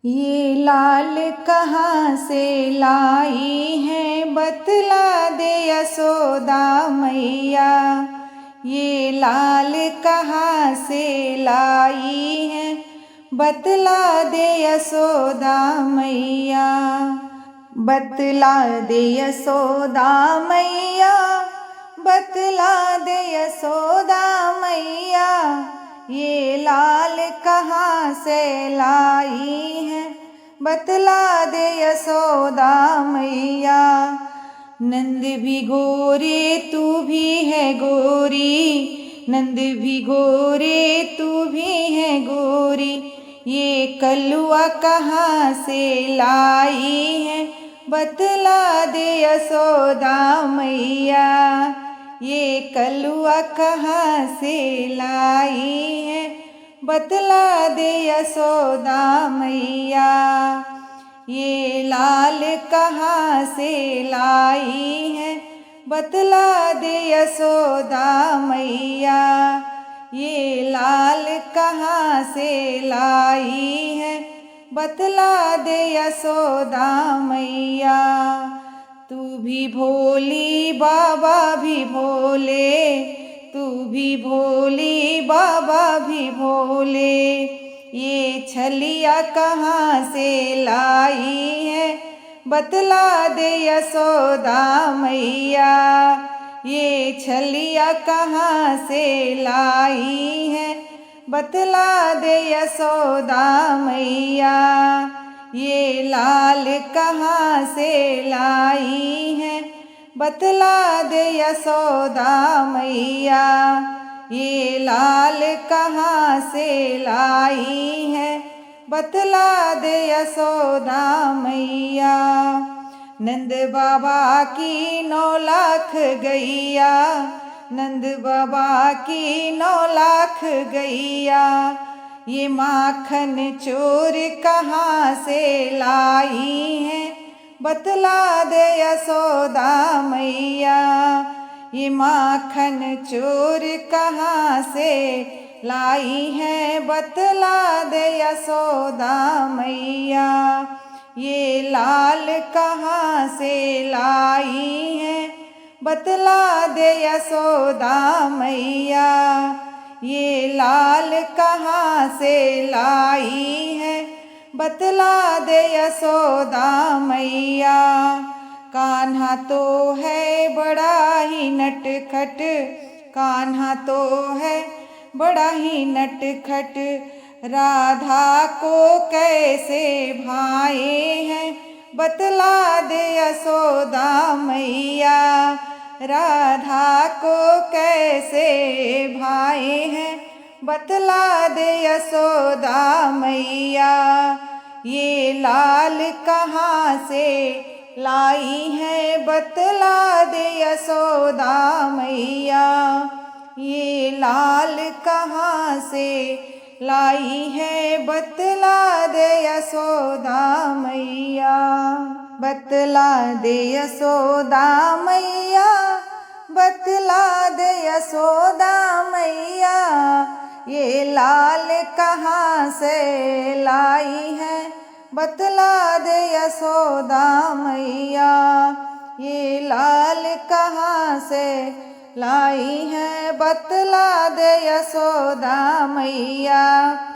ये लाल कहाँ से लाई है, बतला दे यशोदा मैया। ये लाल कहाँ से लाई है, बतला दे यशोदा मैया। बतला दे यशोदा मैया, बतला दे यशोदा मैया। ये लाल कहाँ से लाई है, बतला दे यशोदा मैया। नंद भी गोरे तू भी है गोरी, नंद भी गोरे तू भी है गोरी। ये कलुआ कहाँ से लाई है, बतला दे यशोदा मैया। ये कलुआ कहाँ से लाई है, बतला दे यशोदा मैया। ये लाल कहाँ से लाई है, बतला दे यशोदा मैया। ये लाल कहाँ से लाई है, बतला दे यशोदा मैया। तू भी भोली बाबा भी भोले, तू भी भोली बाबा भी भोले। ये छलिया कहाँ से लाई है, बतला दे यशोदा मैया। ये छलिया कहाँ से लाई है, बतला दे यशोदा मैया। ये लाल कहाँ से लाई है, बतला दे यशोदा मैया। ये लाल कहाँ से लाई है, बतला दे यशोदा मैया। नंद बाबा की 9 लाख गैया, नंद बाबा की 9 लाख गैया। ये माखन चोर कहाँ से लाई है, बतला दे यशोदा मैया। ये माखन चोर कहाँ से लाई है, बतला दे यशोदा मैया। ये लाल कहाँ से लाई है, बतला दे यशोदा मैया। ये लाल कहाँ से लाई है, बतला दे यशोदा मैया। कान्हा तो है बड़ा ही नटखट, कान्हा तो है बड़ा ही नटखट। राधा को कैसे भाए हैं, बतला दे यशोदा मैया। राधा को कैसे भाए हैं, बतला दे यशोदा मैया। ये लाल कहाँ से लाई है, बतला दे यशोदा मैया। ये लाल कहाँ से लाई है, बतला दे यशोदा मैया। बतला दे यशोदा मैया, बतला दे यशोदा मैया। ये लाल कहाँ से लाई है, बतला दे यशोदा मैया। ये लाल कहाँ से लाई है, बतला दे यशोदा मैया।